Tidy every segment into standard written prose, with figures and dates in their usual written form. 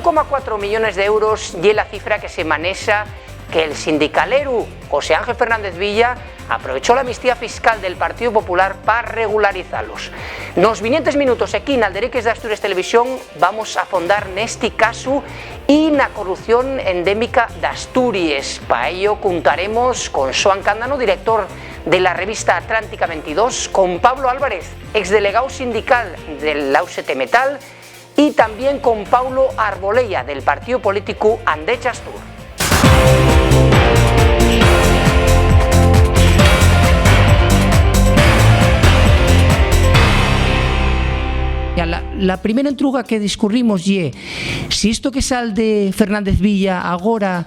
1,4 millones de euros y la cifra que se maneja que el sindicalero José Ángel Fernández Villa aprovechó la amnistía fiscal del Partido Popular para regularizarlos. Nos vinientes minutos aquí en Aldereques de Asturias Televisión vamos a fondar en este caso y la corrupción endémica de Asturias. Para ello contaremos con Xoán Cándano, director de la revista Atlántica 22, con Pablo Álvarez, exdelegado sindical del UGT Metal, y también con Paulo Arbolella, del partido político Andech Astur. La primera entruga que discurrimos ye si esto que sale de Fernández Villa ahora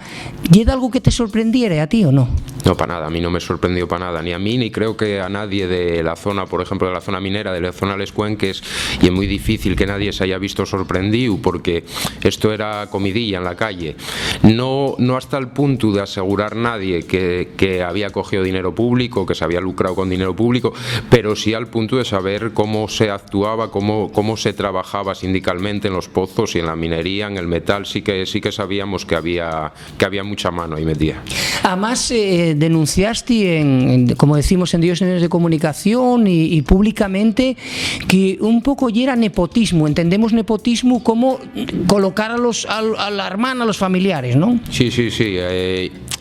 ye de algo que te sorprendiera a ti o no. No, para nada, a mí no me sorprendió para nada, ni a mí ni creo que a nadie de la zona, por ejemplo, de la zona minera, de la zona de Les Cuenques, y es muy difícil que nadie se haya visto sorprendido porque esto era comidilla en la calle. No hasta el punto de asegurar nadie que había cogido dinero público, que se había lucrado con dinero público, pero sí al punto de saber cómo se actuaba, cómo se trabajaba sindicalmente en los pozos y en la minería, en el metal. Sí que sabíamos que había mucha mano ahí metida. Además, denunciaste, como decimos en Dios de comunicación y públicamente, que un poco ya era nepotismo. Entendemos nepotismo como colocar a la hermana, a los familiares, ¿no? Sí.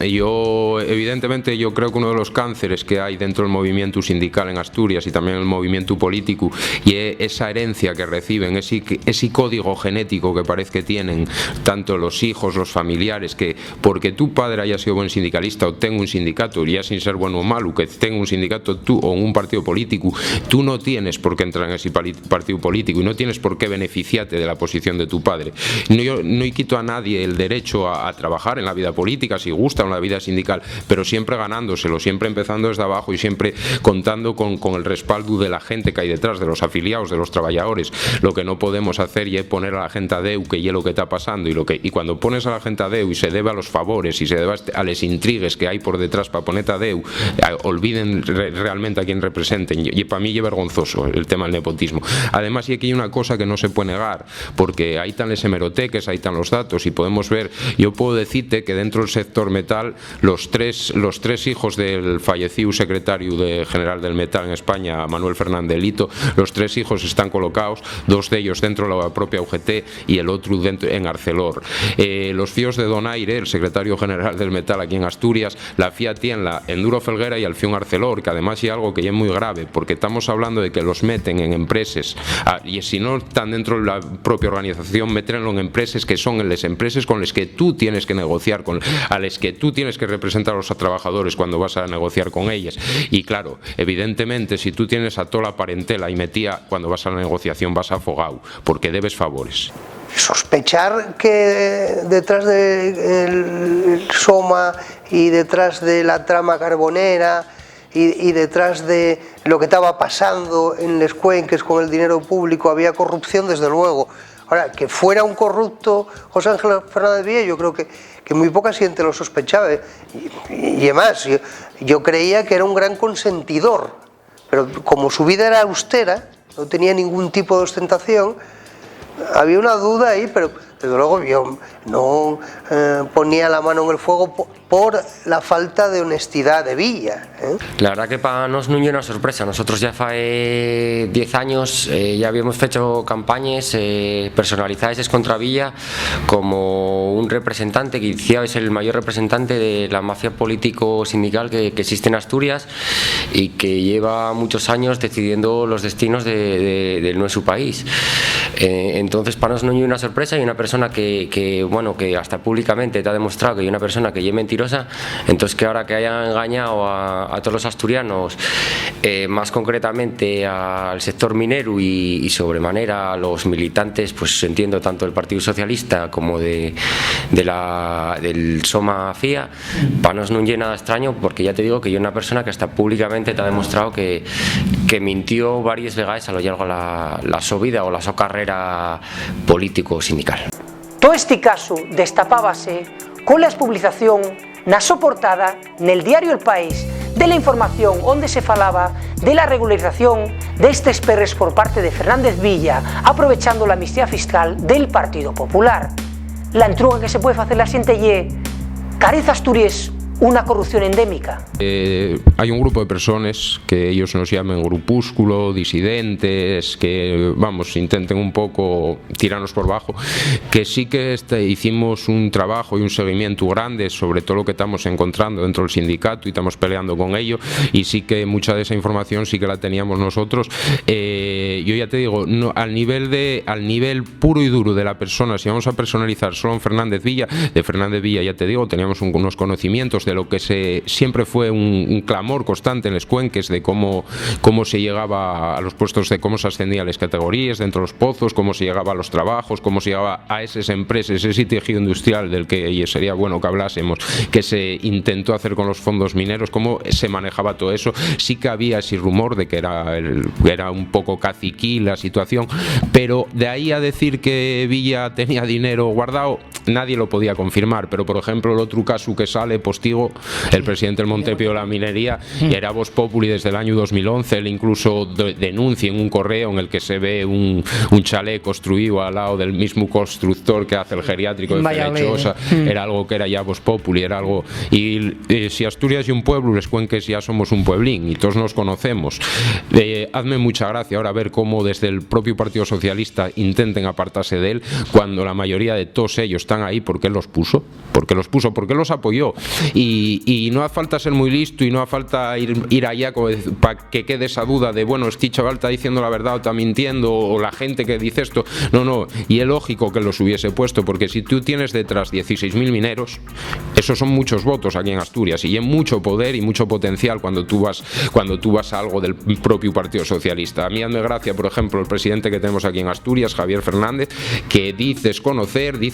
Evidentemente, yo creo que uno de los cánceres que hay dentro del movimiento sindical en Asturias y también en el movimiento político, y esa herencia que reciben, ese código genético que parece que tienen tanto los hijos, los familiares, que porque tu padre haya sido buen sindicalista o tenga un sindicato, ya sin ser bueno o malo, que tenga un sindicato tú o un partido político, tú no tienes por qué entrar en ese partido político y no tienes por qué beneficiarte de la posición de tu padre. No quito a nadie el derecho a trabajar en la vida política, si gusta, en la vida sindical, pero siempre ganándoselo, siempre empezando desde abajo y siempre contando con el respaldo de la gente que hay detrás, de los afiliados, de los trabajadores. Lo que no podemos hacer es poner a la gente a deu que es lo que está pasando y cuando pones a la gente a deu y se debe a los favores y se debe a las intrigues que hay por detrás para ponerte a deu, olviden realmente a quién representen, y para mí es vergonzoso el tema del nepotismo. Además, y aquí hay una cosa que no se puede negar, porque ahí están las hemeroteques, ahí están los datos y podemos ver, yo puedo decirte que dentro del sector metal los tres hijos del fallecido secretario general del metal en España, Manuel Fernández Lito, los tres hijos están colocados, dos de ellos dentro de la propia UGT y el otro dentro en Arcelor. Los fíos de Donaire, el secretario general del metal aquí en Asturias, la FIA tiene en Duro Felguera y al FION Arcelor, que además hay algo que es muy grave, porque estamos hablando de que los meten en empresas, y si no están dentro de la propia organización, meterlo en empresas que son las empresas con las que tú tienes que negociar, a las que tú tienes que representar a los trabajadores cuando vas a negociar con ellas. Y claro, evidentemente, si tú tienes a toda la parentela y metía, cuando vas a la negociación vas afogado, porque debes favores. Sospechar que detrás del Soma y detrás de la trama carbonera y detrás de lo que estaba pasando en Les Cuenques con el dinero público había corrupción, desde luego. Ahora, que fuera un corrupto José Ángel Fernández Villa, yo creo que muy poca gente lo sospechaba. Y además, yo creía que era un gran consentidor, pero como su vida era austera, no tenía ningún tipo de ostentación, había una duda ahí, pero desde luego yo no ponía la mano en el fuego por la falta de honestidad de Villa. La verdad que para nos no es una sorpresa. Nosotros ya hace 10 años ya habíamos hecho campañas personalizadas contra Villa como un representante, que quizá es el mayor representante de la mafia político-sindical que existe en Asturias y que lleva muchos años decidiendo los destinos de nuestro país. Entonces para nosotros no hay una sorpresa, y una persona que hasta públicamente te ha demostrado que hay una persona que es mentirosa, entonces que ahora que haya engañado a todos los asturianos, más concretamente al sector minero y sobremanera a los militantes, pues entiendo tanto del Partido Socialista como del Soma FIA, para nosotros no es nada extraño, porque ya te digo que hay una persona que hasta públicamente te ha demostrado que mintió varias veces a lo largo de la su vida o la su carrera político-sindical. Todo este caso destapábase con la publicación na so portada nel diario El País de la información onde se falaba de la regularización de estes perres por parte de Fernández Villa, aprovechando la amnistía fiscal del Partido Popular. la entruga que se puede hacer la xente lle carece Asturias una corrupción endémica. Hay un grupo de personas que ellos nos llaman grupúsculo, disidentes, que vamos, intenten un poco tirarnos por bajo, que sí que hicimos un trabajo y un seguimiento grande sobre todo lo que estamos encontrando dentro del sindicato y estamos peleando con ello, y sí que mucha de esa información sí que la teníamos nosotros. Yo ya te digo, no, al nivel puro y duro de la persona, si vamos a personalizar solo en Fernández Villa, de Fernández Villa ya te digo, teníamos unos conocimientos de lo que siempre fue un clamor constante en los cuenques de cómo se llegaba a los puestos, de cómo se ascendían las categorías dentro de los pozos, cómo se llegaba a los trabajos, cómo se llegaba a esas empresas, ese tejido industrial del que sería bueno que hablásemos, que se intentó hacer con los fondos mineros, cómo se manejaba todo eso. Sí que había ese rumor de que era un poco caciquí la situación, pero de ahí a decir que Villa tenía dinero guardado, nadie lo podía confirmar. Pero por ejemplo el otro caso que sale postigo, el presidente del Montepío de la minería, y era Vox Populi desde el año 2011, él incluso denuncia en un correo en el que se ve un chalet construido al lado del mismo constructor que hace el geriátrico de Ferechosa, era algo que era ya Vox Populi, era algo, y si Asturias y un pueblo, les cuenques ya somos un pueblín y todos nos conocemos. Hazme mucha gracia ahora ver cómo desde el propio Partido Socialista intenten apartarse de él, cuando la mayoría de todos ellos están ahí porque él los puso, porque los apoyó. Y no hace falta ser muy listo y no hace falta ir allá para que quede esa duda de, bueno, este chaval está diciendo la verdad o está mintiendo, o la gente que dice esto. No, y es lógico que los hubiese puesto, porque si tú tienes detrás 16.000 mineros, esos son muchos votos aquí en Asturias, y hay mucho poder y mucho potencial cuando tú vas a algo del propio Partido Socialista. A mí hazme gracia, por ejemplo, el presidente que tenemos aquí en Asturias, Javier Fernández, que dice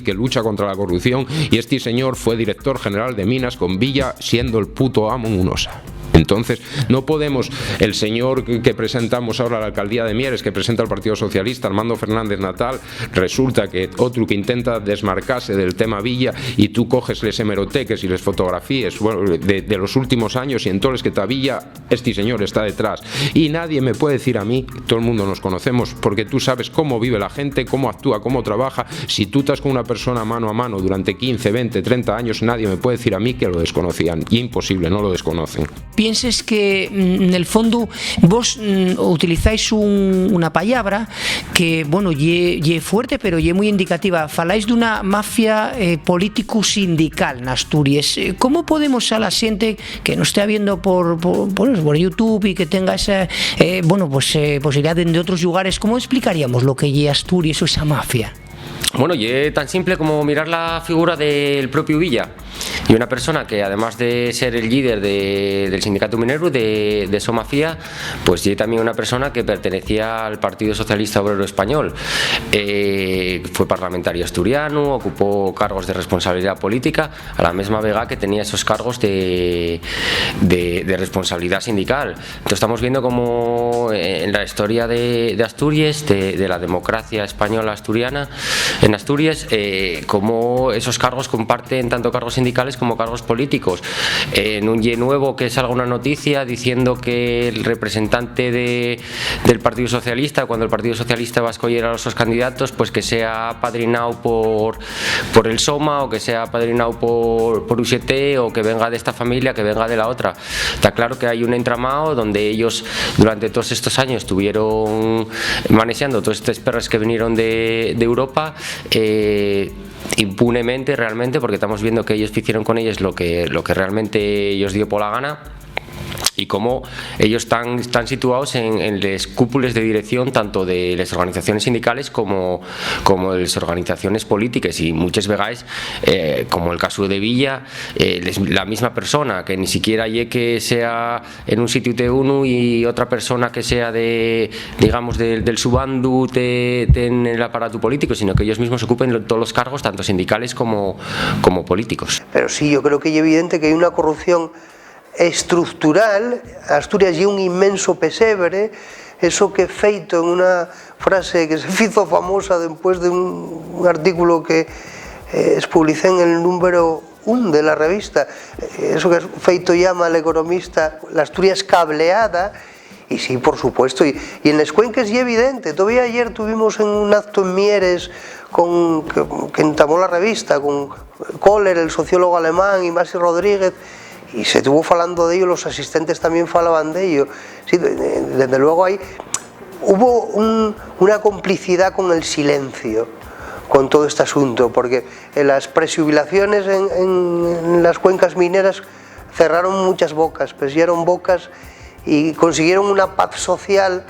que lucha contra la corrupción, y este señor fue director general de Minas con Villa siendo el puto amo en UNOSA. Entonces, no podemos, el señor que presentamos ahora a la alcaldía de Mieres, que presenta el Partido Socialista, Armando Fernández Natal, resulta que otro que intenta desmarcarse del tema Villa, y tú coges les hemeroteques y les fotografías de los últimos años, y entonces que está Villa, este señor está detrás. Y nadie me puede decir a mí, todo el mundo nos conocemos, porque tú sabes cómo vive la gente, cómo actúa, cómo trabaja. Si tú estás con una persona mano a mano durante 15, 20, 30 años, nadie me puede decir a mí que lo desconocían. Y imposible, no lo desconocen. Pienses que en el fondo vos utilizáis una palabra que, bueno, ye fuerte, pero ye muy indicativa. Faláis de una mafia político-sindical en Asturias. ¿Cómo podemos a la gente que nos esté viendo por YouTube y que tenga esa posibilidad de otros lugares, cómo explicaríamos lo que ye Asturias o esa mafia? Bueno, y es tan simple como mirar la figura del propio Villa, y una persona que, además de ser el líder del sindicato minero de Somafía, pues es también una persona que pertenecía al Partido Socialista Obrero Español. Fue parlamentario asturiano, ocupó cargos de responsabilidad política, a la misma vega que tenía esos cargos de responsabilidad sindical. Entonces estamos viendo como en la historia de Asturias, de la democracia española asturiana, en Asturias, como esos cargos comparten tanto cargos sindicales como cargos políticos. En un ye nuevo que salga una noticia diciendo que el representante del Partido Socialista, cuando el Partido Socialista va a escoger a los candidatos, pues que sea padrinado por el Soma, o que sea padrinado por UGT, o que venga de esta familia, que venga de la otra. Está claro que hay un entramado donde ellos durante todos estos años estuvieron manejando todos estos perros que vinieron de Europa, impunemente realmente, porque estamos viendo que ellos hicieron con ellos lo que realmente ellos dio por la gana, y cómo ellos están situados en las cúpulas de dirección tanto de las organizaciones sindicales como de las organizaciones políticas, y muchas veces, como el caso de Villa, la misma persona que ni siquiera hay que sea en un sitio de uno y otra persona que sea digamos del subando en el aparato político, sino que ellos mismos ocupen todos los cargos, tanto sindicales como políticos. Pero sí, yo creo que es evidente que hay una corrupción estructural. Asturias é un inmenso pesebre, eso que feito en unha frase que se hizo famosa después de un artículo que publicé en el número 1 de la revista, eso que feito llama el economista la Asturias cableada, Y sí, por supuesto, y en las cuencas es evidente. Todavía ayer tuvimos un acto en Mieres que entamó la revista con Kohler, el sociólogo alemán, y Masi Rodríguez, y se estuvo falando de ello, los asistentes también falaban de ello. Sí, desde luego hubo una complicidad con el silencio, con todo este asunto, porque en las prejubilaciones en las cuencas mineras cerraron muchas bocas, persieron bocas y consiguieron una paz social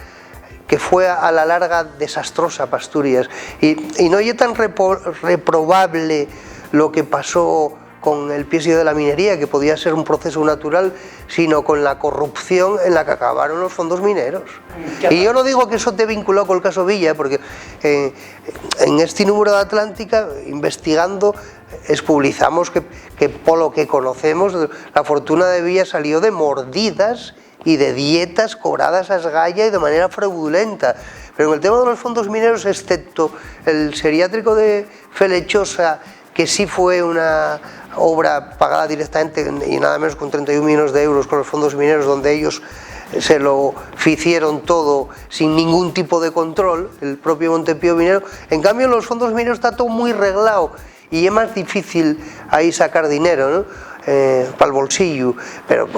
que fue a la larga desastrosa para Asturias. Y no es tan reprobable lo que pasó con el piesio de la minería, que podía ser un proceso natural, sino con la corrupción en la que acabaron los fondos mineros. Y yo no digo que eso esté vinculado con el caso Villa, porque en este número de Atlántica, investigando, publicamos que por lo que conocemos, la fortuna de Villa salió de mordidas y de dietas cobradas a esgalla y de manera fraudulenta. Pero en el tema de los fondos mineros, excepto el geriátrico de Felechosa, que sí fue una obra pagada directamente y nada menos con 31 millones de euros con los fondos mineros, donde ellos se lo hicieron todo sin ningún tipo de control, el propio Montepío Minero. En cambio, en los fondos mineros está todo muy reglado y es más difícil ahí sacar dinero, ¿no? Para el bolsillo, pero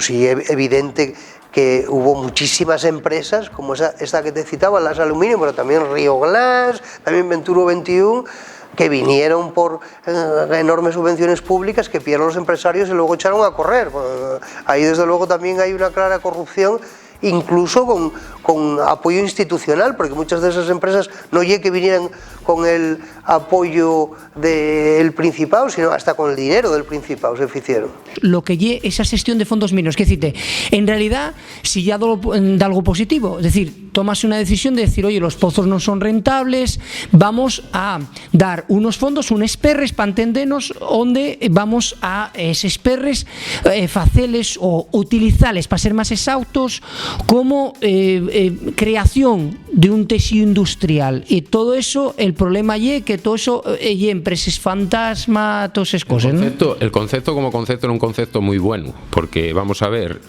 sí es evidente que hubo muchísimas empresas, como esta que te citaba, las Aluminio, pero también Río Glass, también Venturo 21, que vinieron por enormes subvenciones públicas que pidieron los empresarios y luego echaron a correr. Ahí desde luego también hay una clara corrupción, incluso con apoyo institucional, porque muchas de esas empresas no llegue que vinieran con el apoyo del Principado, sino hasta con el dinero del Principado se hicieron. Lo que lle esa xestión de fondos mineros, que decirte, en realidad, si ya da algo positivo, es decir, tomas una decisión de decir, oye, los pozos no son rentables, vamos a dar unos fondos, unos perres para entendernos, donde vamos a esos perres faceles o utilizarles, para ser más exhaustos, como creación de un tejido industrial. Y todo eso, el problema es que todo eso empresas fantasma, todas esas cosas, ¿no? El concepto como concepto era un concepto muy bueno, porque vamos a ver,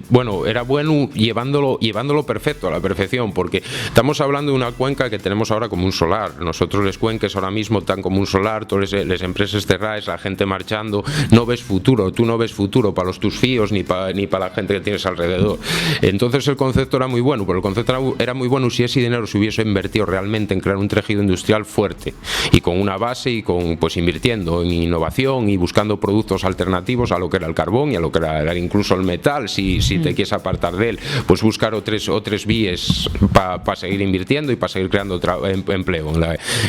bueno, era bueno llevándolo perfecto, a la perfección, porque estamos hablando de una cuenca que tenemos ahora como un solar. Nosotros les cuenques ahora mismo están como un solar, todas las empresas cerradas, la gente marchando, no ves futuro, tú no ves futuro para tus fíos ni para la gente que tienes alrededor. Entonces el concepto era muy bueno, pero el concepto era muy bueno si ese dinero se hubiese invertido realmente en crear un tejido industrial fuerte y con una base y con, pues, invirtiendo en innovación y buscando productos alternativos a lo que era el carbón y a lo que era incluso el metal, si te quieres apartar de él, pues buscar otras vías para seguir invirtiendo y para seguir creando empleo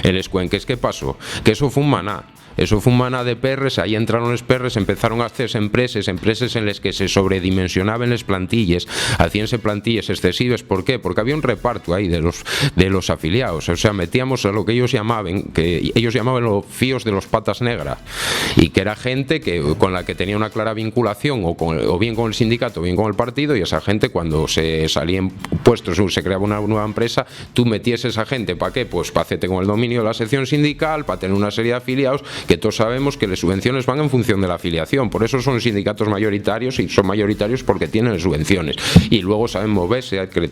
en les cuenques. ¿Qué pasó? Que eso fue un maná. Eso fue un maná de perres, ahí entraron los perres, empezaron a hacerse empresas en las que se sobredimensionaban las plantillas, hacíanse plantillas excesivas. ¿Por qué? Porque había un reparto ahí de los afiliados, o sea, metíamos a lo que ellos llamaban los fíos de los patas negras, y que era gente con la que tenía una clara vinculación, o bien con el sindicato o bien con el partido, y esa gente, cuando se salían puestos, se creaba una nueva empresa, tú metías a esa gente, ¿para qué? Pues para hacerte con el dominio de la sección sindical, para tener una serie de afiliados, que todos sabemos que las subvenciones van en función de la afiliación, por eso son sindicatos mayoritarios, y son mayoritarios porque tienen subvenciones, y luego saben moverse, que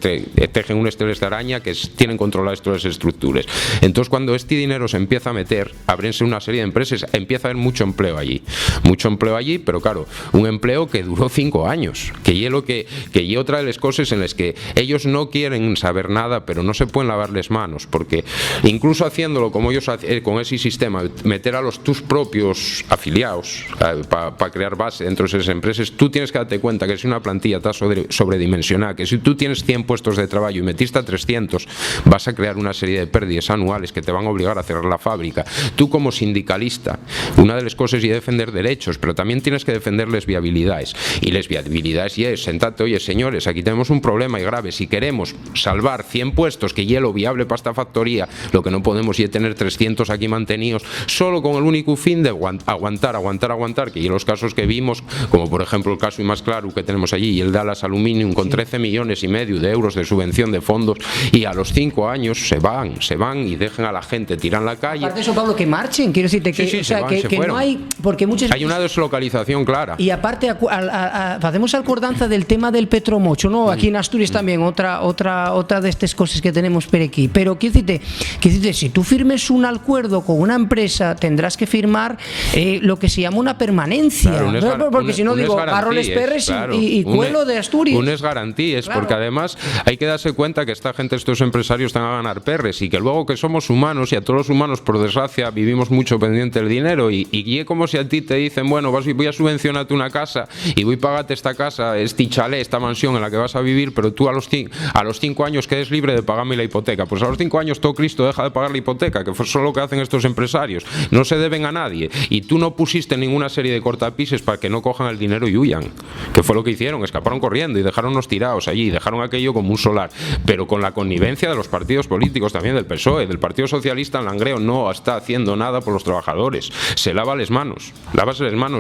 tejen unas telas de araña que tienen controladas todas las estructuras. Entonces, cuando este dinero se empieza a meter, abrense una serie de empresas, empieza a haber mucho empleo allí, pero claro, un empleo que duró 5 años, que otra de las cosas en las que ellos no quieren saber nada, pero no se pueden lavar las manos, porque incluso haciéndolo como ellos con ese sistema, meter a tus propios afiliados para crear base dentro de esas empresas, tú tienes que darte cuenta que si una plantilla está sobredimensionada, que si tú tienes 100 puestos de trabajo y metiste a 300, vas a crear una serie de pérdidas anuales que te van a obligar a cerrar la fábrica. Tú, como sindicalista, una de las cosas es defender derechos, pero también tienes que defender las viabilidades, y las viabilidades es sentate, oye, señores, aquí tenemos un problema y grave, si queremos salvar 100 puestos, que ya lo viable para esta factoría, lo que no podemos es tener 300 aquí mantenidos, solo con el único fin de aguantar, que y los casos que vimos, como por ejemplo el caso más claro que tenemos allí, y el Dallas Aluminium con 13,5 millones de euros de subvención de fondos, y a los 5 años se van y dejan a la gente tirar en la calle. Aparte de eso, Pablo, que marchen, quiero decirte que, sí, o sea, se que no hay, porque muchas hay una deslocalización clara. Y aparte hacemos acordanza del tema del petromocho, ¿no? Aquí en Asturias también otra de estas cosas que tenemos por aquí. Pero quiero decirte, si tú firmes un acuerdo con una empresa, tendrás que firmar lo que se llama una permanencia, claro, porque si no digo agarro les perres, claro, y cuelo de Asturias. Unes garantías, claro. Porque además hay que darse cuenta que esta gente, estos empresarios, están a ganar perres, y que luego que somos humanos, y a todos los humanos por desgracia vivimos mucho pendiente del dinero, y es como si a ti te dicen, bueno, voy a subvencionarte una casa y voy a pagarte esta casa, este chalet, esta mansión en la que vas a vivir, pero tú a los 5 años quedes libre de pagarme la hipoteca. Pues a los 5 años todo Cristo deja de pagar la hipoteca, que fue solo lo que hacen estos empresarios, no se deben a nadie, y tú no pusiste ninguna serie de cortapises para que no cojan el dinero y huyan, que fue lo que hicieron, escaparon corriendo y dejaronnos tirados allí, dejaron aquello como un solar, pero con la connivencia de los partidos políticos, también del PSOE, del Partido Socialista. En Langreo no está haciendo nada por los trabajadores, se lava las manos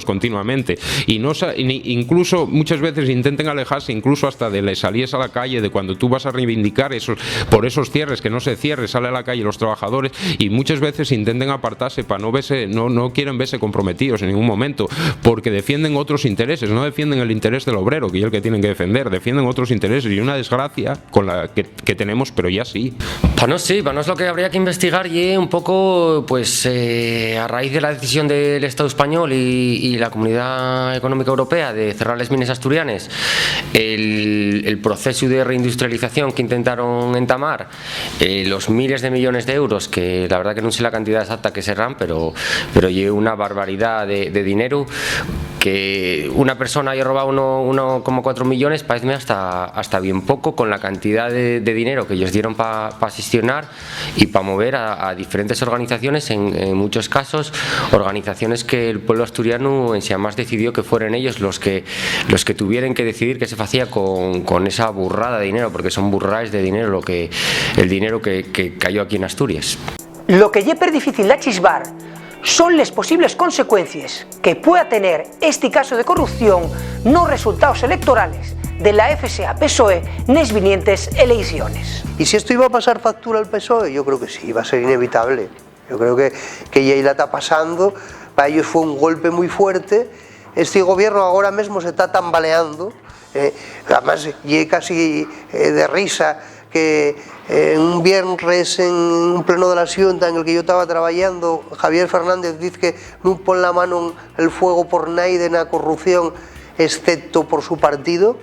continuamente, y no incluso muchas veces intenten alejarse incluso hasta de les salies a la calle, de cuando tú vas a reivindicar por esos cierres, que no se cierre, sale a la calle los trabajadores, y muchas veces intenten apartarse para no quieren verse comprometidos en ningún momento, porque defienden otros intereses, no defienden el interés del obrero, que es el que tienen que defender, defienden otros intereses, y una desgracia con la que tenemos, pero ya sí. Bueno, sí, bueno, es lo que habría que investigar, y un poco, pues, a raíz de la decisión del Estado español y la Comunidad Económica Europea de cerrar las minas asturianas, el proceso de reindustrialización que intentaron entamar, los miles de millones de euros, que la verdad que no sé la cantidad exacta que serán, pero lleva una barbaridad de dinero, que una persona haya robado 1,4 millones, parece hasta bien poco, con la cantidad de dinero que ellos dieron para gestionar y para mover a diferentes organizaciones, en muchos casos organizaciones que el pueblo asturiano en sí además decidió que fueran ellos los que tuvieran que decidir qué se hacía con esa burrada de dinero, porque son burradas de dinero el dinero que cayó aquí en Asturias. Lo que es difícil de achisbar son las posibles consecuencias que pueda tener este caso de corrupción no resultados electorales de la FSA-PSOE en las vinientes elecciones. ¿Y si esto iba a pasar factura al PSOE? Yo creo que sí, va a ser inevitable. Yo creo que ya la está pasando, para ellos fue un golpe muy fuerte. Este gobierno ahora mismo se está tambaleando, además ya casi de risa, que un viernes en un pleno de la Xunta en el que yo estaba trabajando, Javier Fernández dice que no pone la mano en el fuego por nadie en la corrupción, excepto por su partido,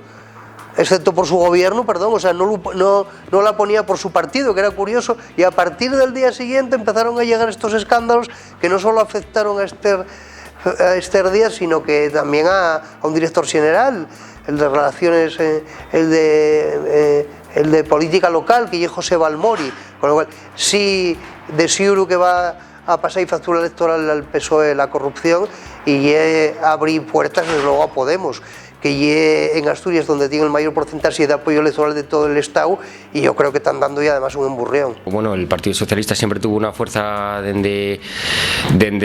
excepto por su gobierno, perdón, o sea, no la ponía por su partido, que era curioso, y a partir del día siguiente empezaron a llegar estos escándalos que no solo afectaron a Esther Díaz, sino que también a un director general, el de Relaciones, el de Política Local, que es José Balmori, con lo cual sí, de seguro que va a pasar y factura electoral al PSOE la corrupción, y abrir puertas desde luego a Podemos, que en Asturias donde tiene el mayor porcentaje de apoyo electoral de todo el Estado, y yo creo que están dando ya además un emburrión. Bueno, el Partido Socialista siempre tuvo una fuerza desde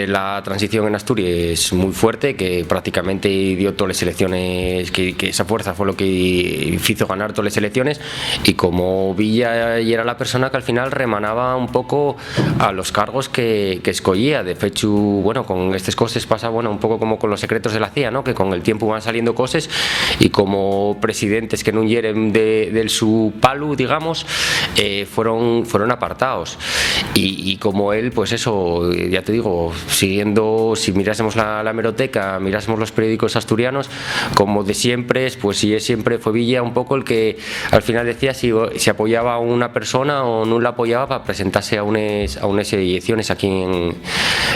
la transición en Asturias muy fuerte, que prácticamente dio todas las elecciones, que esa fuerza fue lo que hizo ganar todas las elecciones, y como Villa era la persona que al final remanaba un poco a los cargos que escogía. De hecho, bueno, con estas cosas pasa, bueno, un poco como con los secretos de la CIA, ¿no? Que con el tiempo van saliendo cosas, y como presidentes que no hieren del su palo, digamos, fueron apartados, y como él, pues eso, ya te digo, siguiendo, si mirásemos la hemeroteca, mirásemos los periódicos asturianos, como de siempre, pues sí, siempre fue Villa un poco el que al final decía si apoyaba a una persona o no la apoyaba para presentarse a unas elecciones aquí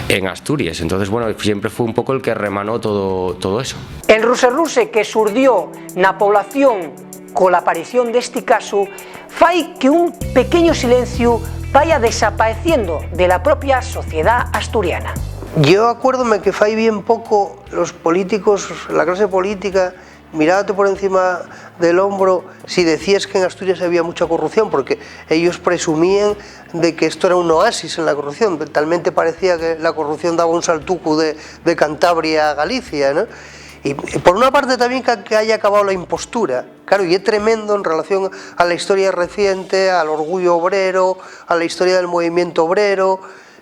en Asturias. Entonces, bueno, siempre fue un poco el que remanó todo eso. El ruse que surdió na población con la aparición de este caso fai que un pequeño silencio vaya desapareciendo de la propia sociedad asturiana. Yo acuérdome que fai bien poco los políticos, la clase política, mirándote por encima del hombro si decías que en Asturias había mucha corrupción, porque ellos presumían de que esto era un oasis en la corrupción, talmente parecía que la corrupción daba un saltuco de Cantabria a Galicia, ¿no? Y por una parte también que haya acabado la impostura, claro, y es tremendo en relación a la historia reciente, al orgullo obrero, a la historia del movimiento obrero,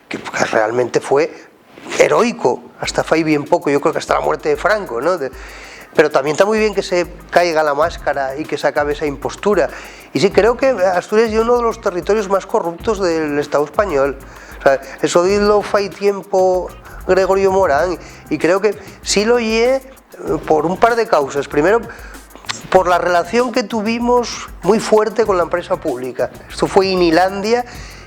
que realmente fue heroico, hasta fue bien poco, yo creo que hasta la muerte de Franco, ¿no? Pero también está muy bien que se caiga la máscara y que se acabe esa impostura. Y sí, creo que Asturias es uno de los territorios más corruptos del Estado español. O sea, eso dilo fai tiempo Gregorio Morán, y creo que sí lo oye por un par de causas. Primero, por la relación que tuvimos muy fuerte con la empresa pública. Esto fue Inilandia,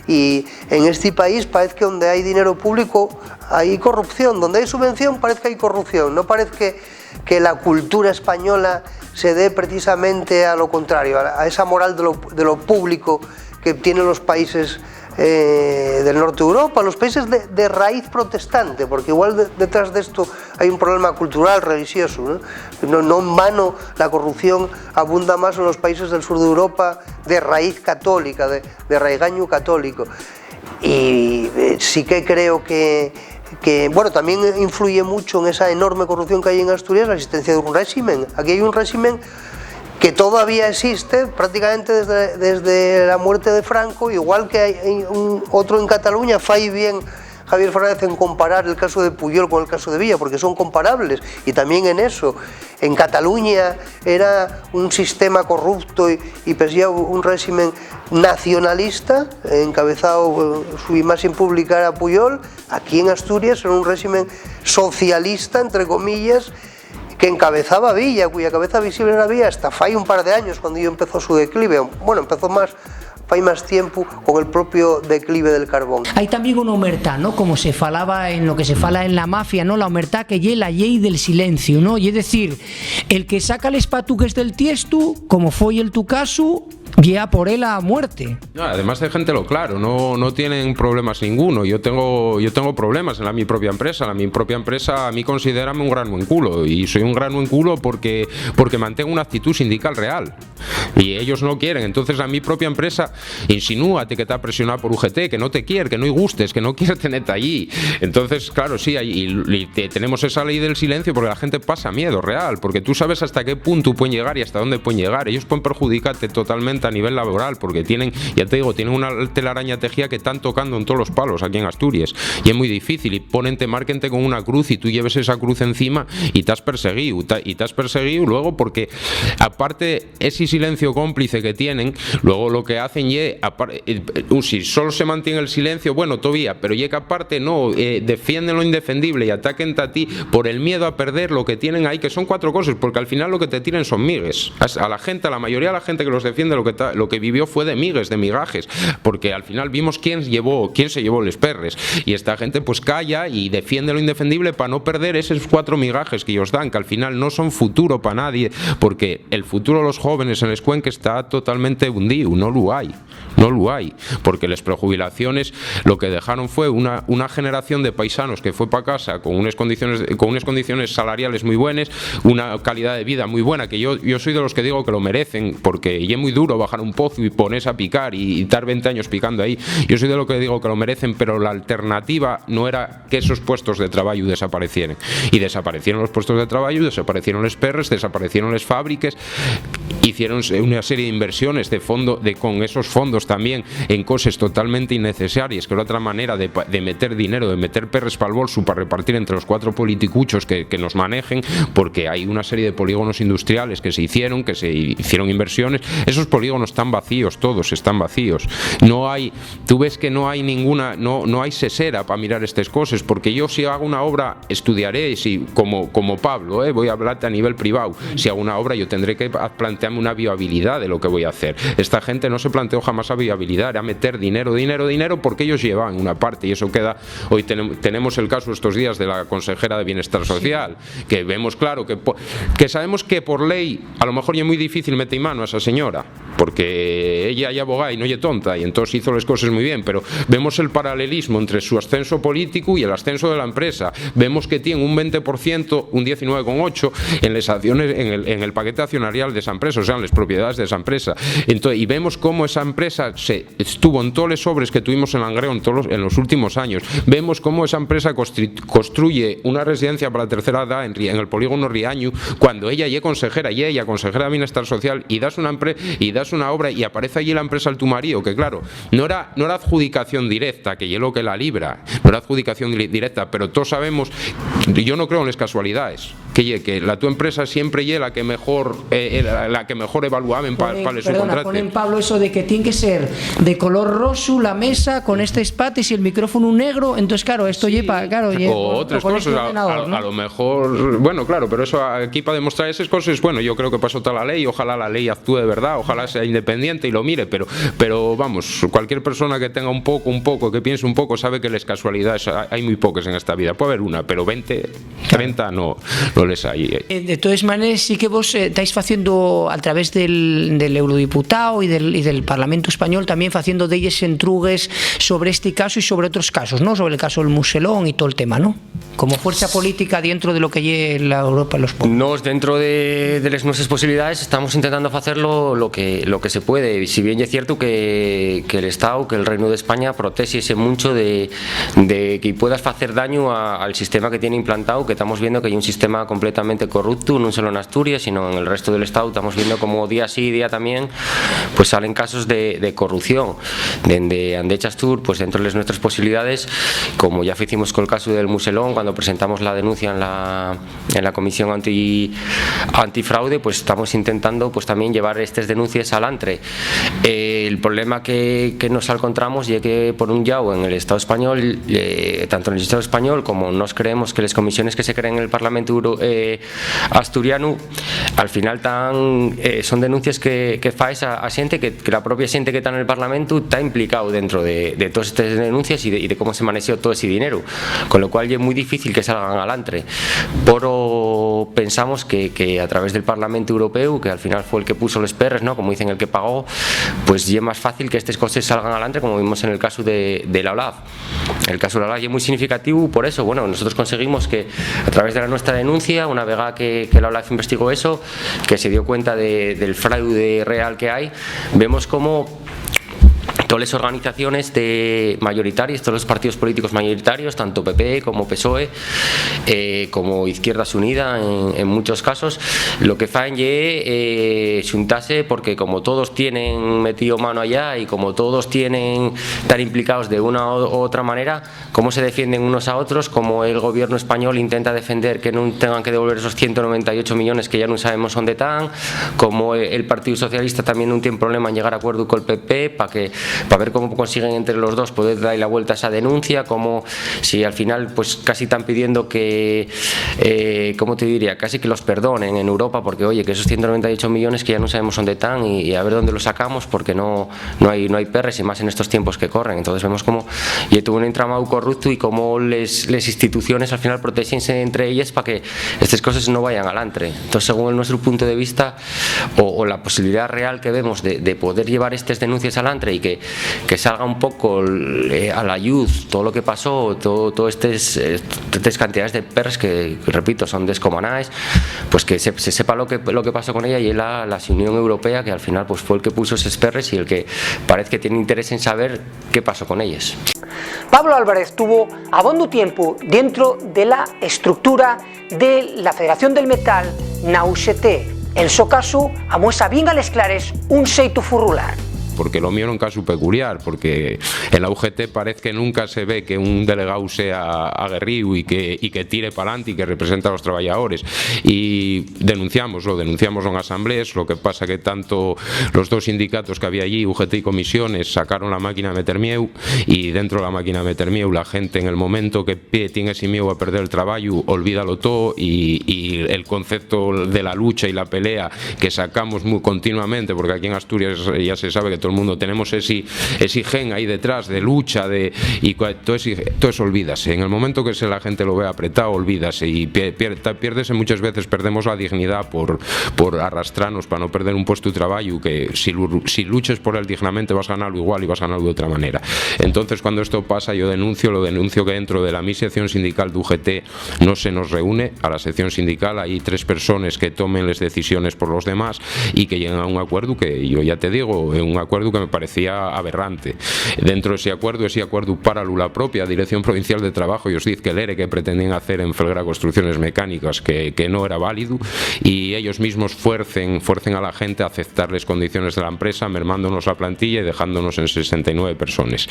y en este país parece que donde hay dinero público hay corrupción, donde hay subvención parece que hay corrupción, no parece que la cultura española se dé precisamente a lo contrario, a esa moral de lo público que tienen los países del norte de Europa, los países de raíz protestante, porque igual detrás de esto hay un problema cultural, religioso, ¿no? No en vano la corrupción abunda más en los países del sur de Europa de raíz católica, de raigaño católico. Y sí que creo que bueno, también influye mucho en esa enorme corrupción que hay en Asturias la existencia de un régimen. Aquí hay un régimen que todavía existe prácticamente desde la muerte de Franco, igual que hay otro en Cataluña. Fai bien Javier Fernández en comparar el caso de Pujol con el caso de Villa, porque son comparables, y también en eso. En Cataluña era un sistema corrupto y perseguía un régimen nacionalista, encabezado, su imagen pública era Pujol. Aquí en Asturias era un régimen socialista, entre comillas, que encabezaba Villa, cuya cabeza visible era Villa hasta fai un par de años, cuando yo empezó su declive. Bueno, empezó fai más tiempo con el propio declive del carbón. Hay también una omertá, ¿no? Como se falaba en lo que se fala en la mafia, ¿no? La omertá que lle la ley del silencio, ¿no? Y es decir, el que saca les patuques del tiestu, como fue el tu caso, guía por él a muerte. No, además de gente lo claro, no tienen problemas ninguno. Yo tengo problemas en mi propia empresa. Mi propia empresa a mí considérame un gran buen culo, y soy un gran buen culo porque mantengo una actitud sindical real, y ellos no quieren. Entonces a mi propia empresa insinúate que te ha presionado por UGT, que no te quiere, que no gustes, que no quiere tenerte allí. Entonces, claro, sí, tenemos esa ley del silencio porque la gente pasa miedo real, porque tú sabes hasta qué punto pueden llegar y hasta dónde pueden llegar. Ellos pueden perjudicarte totalmente a nivel laboral, porque tienen, ya te digo, tienen una telaraña tejida que están tocando en todos los palos aquí en Asturias, y es muy difícil, y márquente con una cruz y tú lleves esa cruz encima y te has perseguido, luego, porque aparte ese silencio cómplice que tienen, luego lo que hacen si solo se mantiene el silencio, bueno, todavía, pero que aparte no, defienden lo indefendible y ataquen a ti por el miedo a perder lo que tienen ahí, que son cuatro cosas, porque al final lo que te tiran son migues. A la gente, a la mayoría de la gente que los defiende, lo que vivió fue de migues, de migajes, porque al final vimos quién se llevó les perres, y esta gente pues calla y defiende lo indefendible para no perder esos cuatro migajes que ellos dan, que al final no son futuro para nadie, porque el futuro de los jóvenes en el Escuenque está totalmente hundido, no lo hay, porque las prejubilaciones lo que dejaron fue una generación de paisanos que fue para casa con unas condiciones salariales muy buenas, una calidad de vida muy buena, que yo soy de los que digo que lo merecen, porque es muy duro bajar un pozo y ponerse a picar y estar 20 años picando ahí. Yo soy de los que digo que lo merecen, pero la alternativa no era que esos puestos de trabajo desaparecieran, y desaparecieron los puestos de trabajo, desaparecieron los perres, desaparecieron las fábricas, hicieron una serie de inversiones con esos fondos también en cosas totalmente innecesarias, que era otra manera de meter dinero, de meter perres para el bolso para repartir entre los cuatro politicuchos que nos manejen, porque hay una serie de polígonos industriales que se hicieron inversiones. Esos polígonos están vacíos, todos están vacíos. Tú ves que no hay no hay sesera para mirar estas cosas, porque yo, si hago una obra, estudiaré, como Pablo, voy a hablarte a nivel privado, si hago una obra yo tendré que plantearme una viabilidad de lo que voy a hacer. Esta gente no se planteó jamás a viabilidad, era meter dinero, porque ellos llevan una parte, y eso queda. Hoy tenemos el caso estos días de la consejera de Bienestar Social, que vemos claro que sabemos que por ley a lo mejor es muy difícil meter mano a esa señora, porque ella es abogada y no es tonta, y entonces hizo las cosas muy bien, pero vemos el paralelismo entre su ascenso político y el ascenso de la empresa. Vemos que tiene un 20%, un 19,8% en las acciones, en el paquete accionarial de esa empresa, o sea, en las propiedades de esa empresa. Entonces, y vemos cómo esa empresa estuvo en todos los sobres que tuvimos en Langreo en los últimos años. Vemos cómo esa empresa construye una residencia para la tercera edad en el polígono Riaño, cuando ella es consejera, consejera de Bienestar Social, y das una obra y aparece allí la empresa al tu marido, que claro, no era adjudicación directa, que es lo que la libra, no era adjudicación directa, pero todos sabemos, yo no creo en las casualidades, que la tu empresa siempre es la que mejor evaluaban para su contrato. Ponen, Pablo, eso de que tiene que ser de color roso la mesa con este espates y el micrófono negro, entonces claro, esto lleva, claro, o otras cosas, a lo mejor, bueno, claro, pero eso aquí para demostrar esas cosas, bueno, yo creo que pasó toda la ley, ojalá la ley actúe de verdad, ojalá sea independiente y lo mire, pero vamos, cualquier persona que tenga un poco, que piense un poco, sabe que las casualidades hay muy pocas en esta vida, puede haber una, pero 20, 30 no les hay. De todas maneras, sí que vos estáis haciendo a través del eurodiputado y del Parlamento Español también haciendo leyes entrugues sobre este caso y sobre otros casos, ¿no? Sobre el caso del Muselón y todo el tema, ¿no? Como fuerza política dentro de lo que es la Europa de los pueblos. Nos, dentro de nuestras posibilidades, estamos intentando hacerlo lo que se puede. Si bien es cierto que el Estado, que el Reino de España protege mucho de que puedas hacer daño al sistema que tiene implantado, que estamos viendo que hay un sistema completamente corrupto, no solo en Asturias, sino en el resto del Estado. Estamos viendo como día sí, día también, pues salen casos de corrupción. Desde Andechas Tour, pues dentro de nuestras posibilidades, como ya hicimos con el caso del Muselón, cuando presentamos la denuncia en la Comisión Antifraude, pues estamos intentando pues también llevar estas denuncias al ANTRE. El problema que nos encontramos es que por un lado en el Estado español, tanto en el Estado español como nos creemos que las comisiones que se creen en el Parlamento asturiano al final son denuncias que faes a gente que la propia gente que está en el Parlamento está implicado dentro de todas estas denuncias y de cómo se maneja todo ese dinero, con lo cual es muy difícil que salgan al ANTRE. Pero pensamos que a través del Parlamento Europeo, que al final fue el que puso los perres, ¿no? Como dicen, el que pagó, pues es más fácil que estas cosas salgan al ANTRE, como vimos en el caso de la OLAF. El caso de la OLAF es muy significativo por eso. Bueno, nosotros conseguimos que a través de nuestra denuncia, una vez que la OLAF investigó eso, que se dio cuenta del fraude real que hay, vemos cómo todas las organizaciones mayoritarias, todos los partidos políticos mayoritarios, tanto PP como PSOE, como Izquierdas Unidas en muchos casos, lo que fan es juntarse, porque como todos tienen metido mano allá y como todos tienen tan implicados de una u otra manera, cómo se defienden unos a otros, como el gobierno español intenta defender que no tengan que devolver esos 198 millones que ya no sabemos dónde están, como el Partido Socialista también no tiene problema en llegar a acuerdo con el PP para ver cómo consiguen entre los dos poder darle la vuelta a esa denuncia, como si al final pues casi están pidiendo que ¿cómo te diría? Casi que los perdonen en Europa, porque oye, que esos 198 millones que ya no sabemos dónde están y a ver dónde los sacamos, porque no hay perres, y más en estos tiempos que corren. Entonces vemos como y tuvo un entramado corrupto y cómo las instituciones al final protegense entre ellas para que estas cosas no vayan al ANTRE. Entonces, según nuestro punto de vista o la posibilidad real que vemos de poder llevar estas denuncias al ANTRE y que salga un poco a la luz todo lo que pasó, todo estas cantidades de perres que repito, son descomunales, pues que se sepa lo que pasó con ella, y la Unión Europea, que al final pues fue el que puso esos perres y el que parece que tiene interés en saber qué pasó con ellas. Pablo Álvarez tuvo abondo tiempo dentro de la estructura de la Federación del Metal na UGT. En su caso, amuesa bien a les clares un xeito furrular. Porque lo mío era un caso peculiar, porque en la UGT parece que nunca se ve que un delegado sea aguerrido y que tire para adelante y que representa a los trabajadores, y denunciamos en asambleas. Lo que pasa que tanto los dos sindicatos que había allí, UGT y comisiones, sacaron la máquina de meter miedo, y dentro de la máquina de meter miedo la gente, en el momento que tiene ese miedo a perder el trabajo, olvídalo todo, y el concepto de la lucha y la pelea que sacamos muy continuamente, porque aquí en Asturias ya se sabe que todo el mundo tenemos ese gen ahí detrás de lucha, y todo eso olvídase. En el momento que la gente lo ve apretado, olvídase, y piérdese muchas veces, perdemos la dignidad por arrastrarnos para no perder un puesto de trabajo, que si luches por él dignamente vas a ganarlo igual y vas a ganarlo de otra manera. Entonces, cuando esto pasa, yo lo denuncio que dentro de la mi sección sindical de UGT no se nos reúne a la sección sindical, hay 3 personas que tomen las decisiones por los demás y que lleguen a un acuerdo que yo ya te digo, un acuerdo que me parecía aberrante. Dentro de ese acuerdo para la propia Dirección Provincial de Trabajo, y os digo que el ERE que pretendían hacer en Felguera Construcciones Mecánicas que no era válido, y ellos mismos fuercen a la gente a aceptar las condiciones de la empresa, mermándonos la plantilla y dejándonos en 69 personas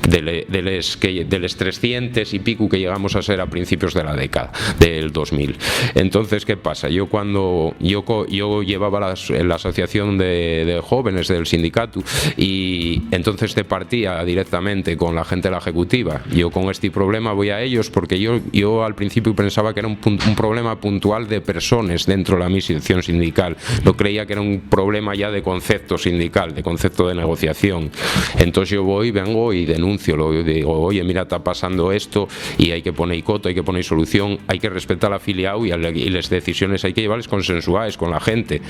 de les 300 y pico que llegamos a ser a principios de la década del 2000. Entonces, ¿qué pasa? Yo cuando yo llevaba la asociación de jóvenes del sindicato, y entonces te partía directamente con la gente de la ejecutiva. Yo con este problema voy a ellos porque yo al principio pensaba que era un problema puntual de personas dentro de la mi sección sindical. No creía que era un problema ya de concepto sindical, de concepto de negociación. Entonces yo vengo y denuncio, digo, oye, mira, está pasando esto y hay que poner coto, hay que poner solución, hay que respetar al afiliado y las decisiones hay que llevarlas consensuadas con la gente,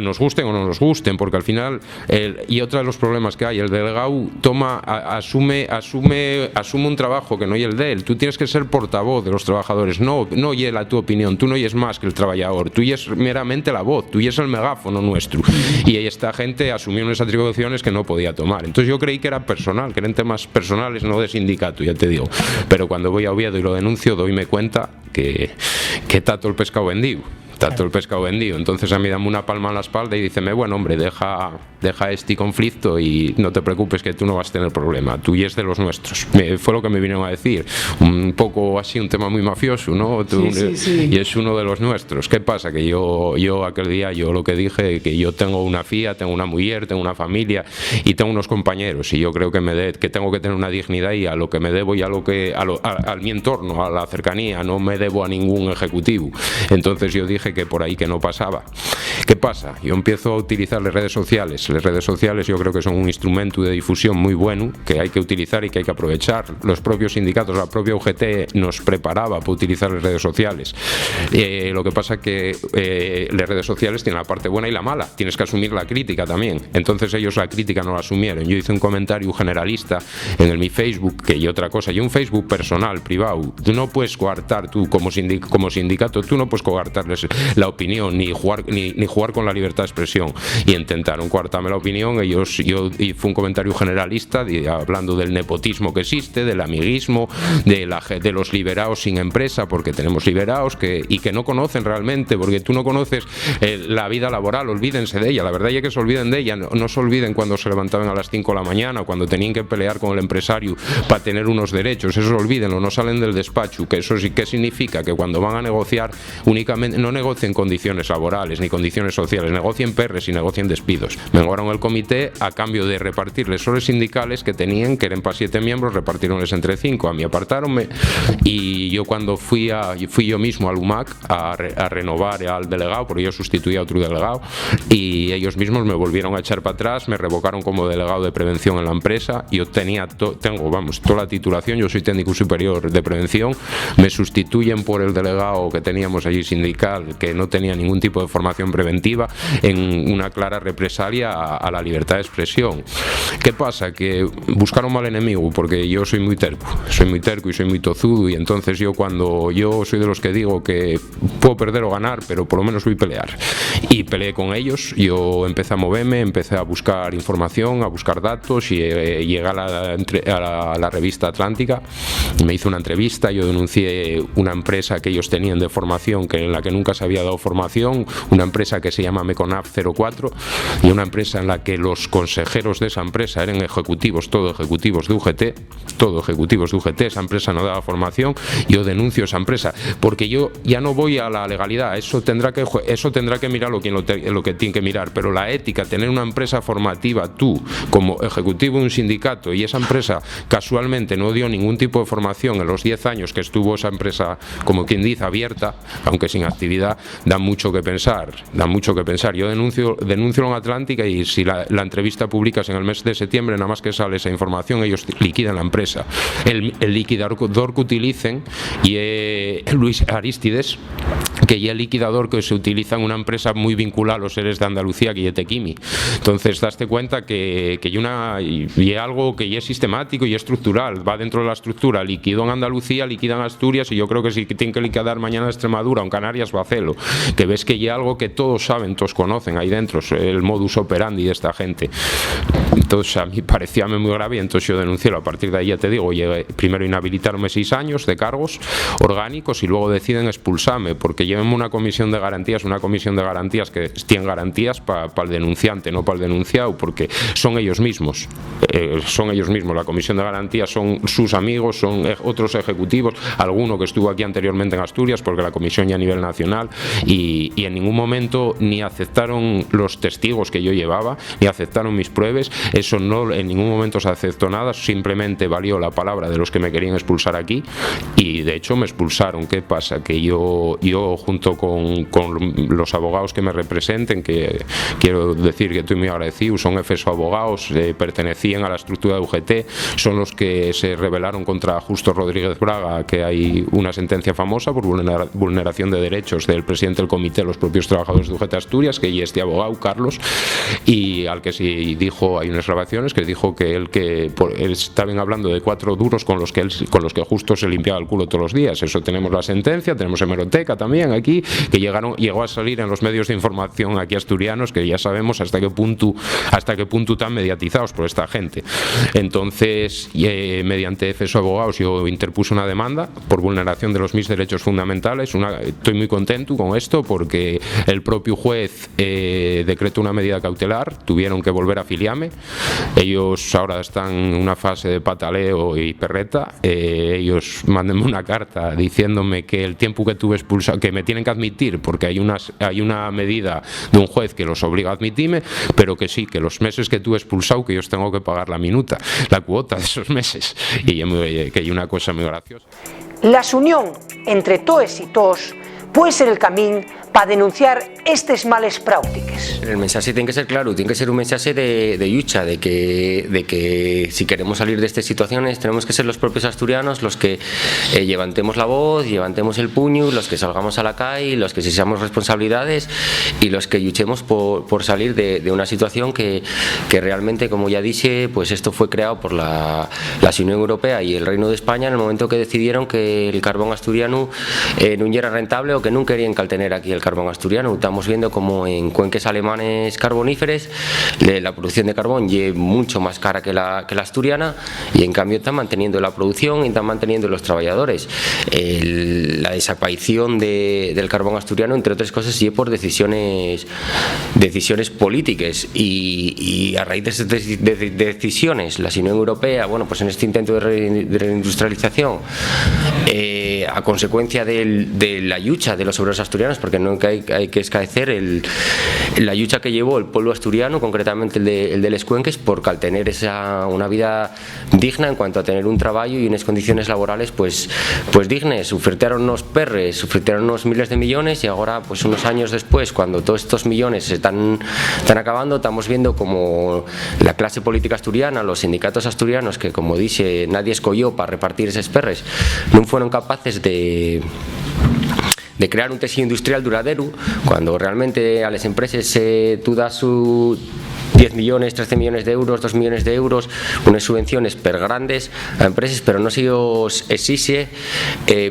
nos gusten o no nos gusten, porque al final, y otro de los problemas que hay, el delegado asume un trabajo que no es el de él. Tú tienes que ser portavoz de los trabajadores, no oye tu opinión, tú no oyes más que el trabajador, tú oyes meramente la voz, tú oyes el megáfono nuestro, y esta gente asumió unas atribuciones que no podía tomar. Entonces yo creí que era personal, que eran temas personales, no de sindicato, ya te digo, pero cuando voy a Oviedo y lo denuncio, doyme cuenta que está todo el pescado vendido. Está todo el pescado vendido. Entonces a mí dame una palma en la espalda y díceme, bueno, hombre, deja este conflicto y no te preocupes que tú no vas a tener problema, tú y es de los nuestros. Fue lo que me vinieron a decir, un poco así, un tema muy mafioso, ¿no? Sí. Y es uno de los nuestros. ¿Qué pasa? Que yo aquel día, yo lo que dije, que yo tengo una fía, tengo una mujer, tengo una familia y tengo unos compañeros, y yo creo que tengo que tener una dignidad, y a lo que me debo y a mi entorno, a la cercanía, no me debo a ningún ejecutivo. Entonces yo dije que por ahí que no pasaba. ¿Qué pasa? Yo empiezo a utilizar las redes sociales. Las redes sociales yo creo que son un instrumento de difusión muy bueno, que hay que utilizar y que hay que aprovechar. Los propios sindicatos, la propia UGT nos preparaba para utilizar las redes sociales. Lo que pasa es que las redes sociales tienen la parte buena y la mala. Tienes que asumir la crítica también. Entonces ellos la crítica no la asumieron. Yo hice un comentario generalista en mi Facebook, que y otra cosa, y un Facebook personal, privado. Tú no puedes coartar, tú como sindicato, tú no puedes coartarles la opinión, ni jugar con la libertad de expresión, y intentaron coartarme la opinión. Y fue un comentario generalista hablando del nepotismo que existe, del amiguismo, de los liberados sin empresa, porque tenemos liberados y que no conocen realmente, porque tú no conoces la vida laboral, olvídense de ella. La verdad es que se olviden de ella, no se olviden cuando se levantaban a las 5 de la mañana, cuando tenían que pelear con el empresario para tener unos derechos, eso olvídenlo, no salen del despacho, que eso sí que significa que cuando van a negociar únicamente no negocien condiciones laborales ni condiciones sociales, negocien perres y negocien despidos. Me enviaron el comité a cambio de repartirles horas sindicales que tenían, que eran para 7 miembros, repartieronles entre 5. A mí apartáronme, y yo cuando fui yo mismo al UMAC a renovar al delegado, porque yo sustituía a otro delegado, y ellos mismos me volvieron a echar para atrás, me revocaron como delegado de prevención en la empresa. Yo tengo toda la titulación, yo soy técnico superior de prevención, me sustituyen por el delegado que teníamos allí sindical, que no tenía ningún tipo de formación preventiva, en una clara represalia a la libertad de expresión. ¿Qué pasa? Que buscaron mal enemigo, porque yo soy muy terco y soy muy tozudo, y entonces yo soy de los que digo que puedo perder o ganar, pero por lo menos voy a pelear. Y peleé con ellos, yo empecé a moverme, empecé a buscar información, a buscar datos, y llegué a la revista Atlántica, me hizo una entrevista, yo denuncié una empresa que ellos tenían de formación, en la que nunca se había dado formación, una empresa que se llama Meconaf 04, y una empresa en la que los consejeros de esa empresa eran ejecutivos, todos ejecutivos de UGT, esa empresa no daba formación. Yo denuncio esa empresa, porque yo ya no voy a la legalidad, eso tendrá que mirarlo lo que tiene que mirar, pero la ética, tener una empresa formativa, tú como ejecutivo de un sindicato, y esa empresa casualmente no dio ningún tipo de formación en los 10 años que estuvo esa empresa, como quien dice, abierta, aunque sin actividad, da mucho que pensar, mucho que pensar. Yo denuncio en Atlántica y si la entrevista publicas en el mes de septiembre, nada más que sale esa información, ellos liquidan la empresa. El liquidador que utilicen y Luis Aristides, que ya el liquidador que se utiliza en una empresa muy vinculada a los seres de Andalucía, que es Tequimi. Entonces, daste cuenta que hay algo que ya es sistemático y estructural, va dentro de la estructura, liquidó en Andalucía, liquida en Asturias, y yo creo que si tienen que liquidar mañana Extremadura o en Canarias, va a hacerlo. Que ves que ya algo que todos saben, todos conocen ahí dentro, el modus operandi de esta gente. Entonces, a mí parecía muy grave y entonces yo denuncié. A partir de ahí, ya te digo, primero inhabilitarme 6 años de cargos orgánicos y luego deciden expulsarme, porque lleven una comisión de garantías que tienen garantías para el denunciante, no para el denunciado, porque son ellos mismos, la comisión de garantías son sus amigos, son otros ejecutivos, alguno que estuvo aquí anteriormente en Asturias, porque la comisión ya a nivel nacional, y en ningún momento ni aceptaron los testigos que yo llevaba, ni aceptaron mis pruebas. Eso no, en ningún momento se aceptó nada, simplemente valió la palabra de los que me querían expulsar aquí, y de hecho me expulsaron. ¿Qué pasa? Que yo junto con los abogados que me representen, que quiero decir que estoy muy agradecido, son EFESO abogados, pertenecían a la estructura de UGT, son los que se rebelaron contra Justo Rodríguez Braga, que hay una sentencia famosa por vulneración de derechos del presidente del comité, los propios trabajadores de UGT Asturias, que y este abogado, Carlos, y al que sí dijo, hay unas grabaciones que dijo que él estaban hablando de 4 duros con los que Justo se limpiaba el culo todos los días. Eso tenemos la sentencia, tenemos hemeroteca también aquí, que llegó a salir en los medios de información aquí asturianos, que ya sabemos hasta qué punto están mediatizados por esta gente. Entonces, mediante EFESO abogados, yo interpuse una demanda por vulneración de mis derechos fundamentales. Estoy muy contento con esto porque el propio juez decretó una medida cautelar, tuvieron que volver a afiliarme. Ellos ahora están en una fase de pataleo y perreta. Ellos mándenme una carta diciéndome que el tiempo que tuve expulsado, que me tienen que admitir, porque hay una medida de un juez que los obliga a admitirme, pero que sí, que los meses que tuve expulsado, que yo tengo que pagar la minuta, la cuota de esos meses. Y que hay una cosa muy graciosa. La unión entre toes y tos puede ser el camino para denunciar estos males prácticos. El mensaje tiene que ser claro, tiene que ser un mensaje de lucha, de que si queremos salir de estas situaciones tenemos que ser los propios asturianos los que levantemos la voz, levantemos el puño, los que salgamos a la calle, los que seamos responsabilidades y los que luchemos por salir de una situación que realmente, como ya dije, pues esto fue creado por la Unión Europea y el Reino de España en el momento que decidieron que el carbón asturiano no era rentable o que no querían tener aquí el carbón asturiano. Estamos viendo como en cuenques alemanes carboníferos la producción de carbón es mucho más cara que la asturiana, y en cambio están manteniendo la producción y están manteniendo los trabajadores. La desaparición del carbón asturiano, entre otras cosas, es por decisiones políticas, y a raíz de esas decisiones la Unión Europea, bueno, pues en este intento de reindustrialización, a consecuencia de la lucha de los obreros asturianos, porque no hay que escaecer la lucha que llevó el pueblo asturiano, concretamente el de les cuenques, por tener una vida digna en cuanto a tener un trabajo y unas condiciones laborales pues dignas. Sufritaron unos perres, sufritaron unos miles de millones, y ahora, pues unos años después, cuando todos estos millones se están acabando, estamos viendo como la clase política asturiana, los sindicatos asturianos, que como dice nadie escogió para repartir esos perres, no fueron capaces de crear un tejido industrial duradero, cuando realmente a las empresas tú das su 10 millones, 13 millones de euros, 2 millones de euros, unas subvenciones per grandes a empresas, pero no se os exige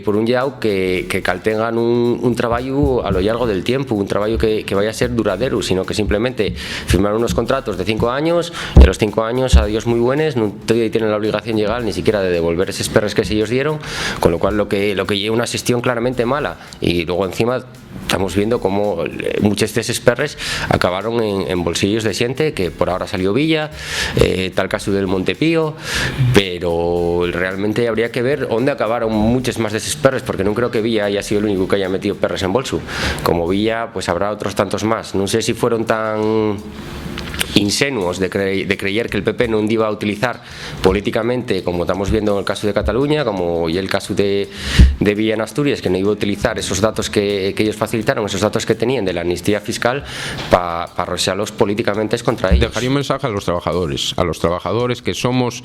por un lado que tengan un trabajo a lo largo del tiempo, un trabajo que vaya a ser duradero, sino que simplemente firmar unos contratos de 5 años, y a los 5 años, adiós muy buenos, no tienen la obligación legal ni siquiera de devolver esos perres que ellos dieron, con lo cual lo que lleva una gestión claramente mala. Y luego encima estamos viendo cómo muchos de esos perres acabaron en bolsillos de gente, que por ahora salió Villa, tal caso del Montepío, pero realmente habría que ver dónde acabaron muchos más de esos perres, porque no creo que Villa haya sido el único que haya metido perres en bolso. Como Villa, pues habrá otros tantos más. No sé si fueron tan insenuos de creer que el PP no iba a utilizar políticamente, como estamos viendo en el caso de Cataluña, como y el caso de Villa en Asturias, que no iba a utilizar esos datos que ellos facilitaron, esos datos que tenían de la amnistía fiscal para arrojarlos políticamente contra ellos. Dejaría un mensaje a los trabajadores que somos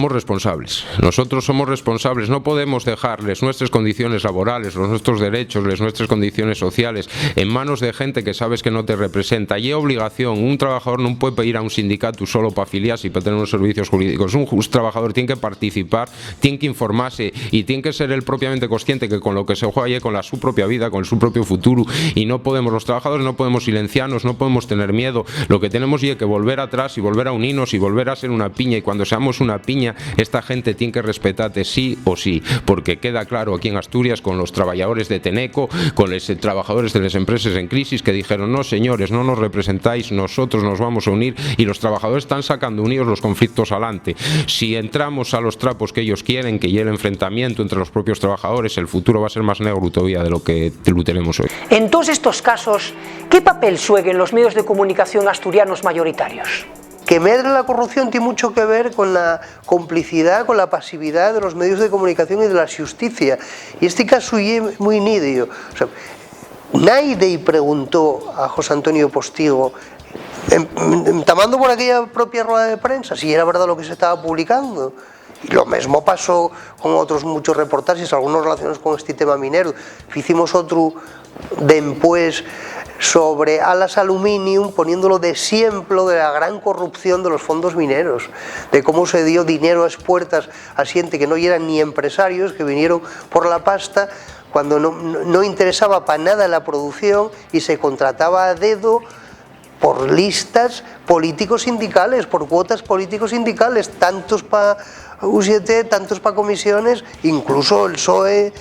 responsables. Nosotros somos responsables, no podemos dejarles nuestras condiciones laborales, nuestros derechos, nuestras condiciones sociales en manos de gente que sabes que no te representa. Y es obligación, un trabajador no puede ir a un sindicato solo para afiliarse y para tener unos servicios jurídicos. Un trabajador tiene que participar, tiene que informarse y tiene que ser él propiamente consciente que con lo que se juega con su propia vida, con su propio futuro, y no podemos, los trabajadores no podemos silenciarnos, no podemos tener miedo. Lo que tenemos es que volver atrás y volver a unirnos y volver a ser una piña, y cuando seamos una piña esta gente tiene que respetarte sí o sí, porque queda claro aquí en Asturias con los trabajadores de Teneco, con los trabajadores de las empresas en crisis que dijeron no señores, no nos representáis, nosotros nos vamos a unir, y los trabajadores están sacando unidos los conflictos adelante. Si entramos a los trapos que ellos quieren, que llegue el enfrentamiento entre los propios trabajadores, el futuro va a ser más negro todavía de lo que lo tenemos hoy. En todos estos casos, ¿qué papel juegan los medios de comunicación asturianos mayoritarios? Que medre la corrupción tiene mucho que ver con la complicidad, con la pasividad de los medios de comunicación y de la justicia. Y este caso es muy nidio. O sea, nadie preguntó a José Antonio Postigo, tamando por aquella propia rueda de prensa, si era verdad lo que se estaba publicando. Y lo mismo pasó con otros muchos reportajes, algunos relacionados con este tema minero. Hicimos otro después sobre Alas Aluminium, poniéndolo de ejemplo de la gran corrupción de los fondos mineros, de cómo se dio dinero a las puertas a gente que no eran ni empresarios, que vinieron por la pasta, cuando no interesaba para nada la producción y se contrataba a dedo por listas políticos sindicales, por cuotas políticos sindicales, tantos para UGT, tantos para comisiones, incluso el PSOE,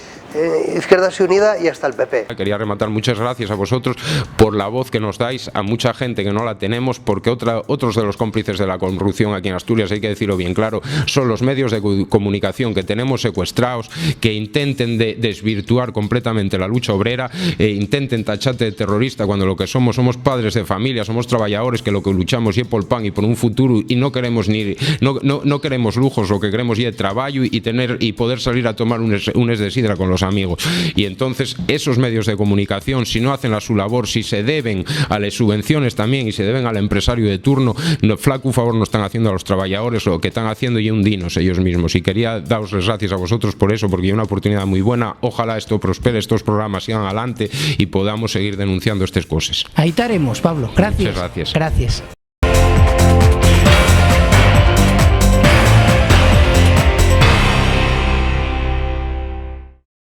Izquierda Unida y hasta el PP. Quería rematar, muchas gracias a vosotros por la voz que nos dais a mucha gente que no la tenemos, porque otros de los cómplices de la corrupción aquí en Asturias, hay que decirlo bien claro, son los medios de comunicación que tenemos secuestrados, que intenten desvirtuar completamente la lucha obrera, intenten tacharte de terrorista cuando lo que somos padres de familia, somos trabajadores que lo que luchamos es por el pan y por un futuro, y no queremos no queremos lujos, lo que queremos es trabajo y poder salir a tomar unes de sidra con los amigos. Y entonces esos medios de comunicación, si no hacen su labor, si se deben a las subvenciones también y se deben al empresario de turno, flaco favor no están haciendo a los trabajadores, lo que están haciendo y hundinos ellos mismos. Y quería daros las gracias a vosotros por eso, porque es una oportunidad muy buena. Ojalá esto prospere, estos programas sigan adelante y podamos seguir denunciando estas cosas. Ahí estaremos, Pablo. Gracias. Muchas gracias. Gracias.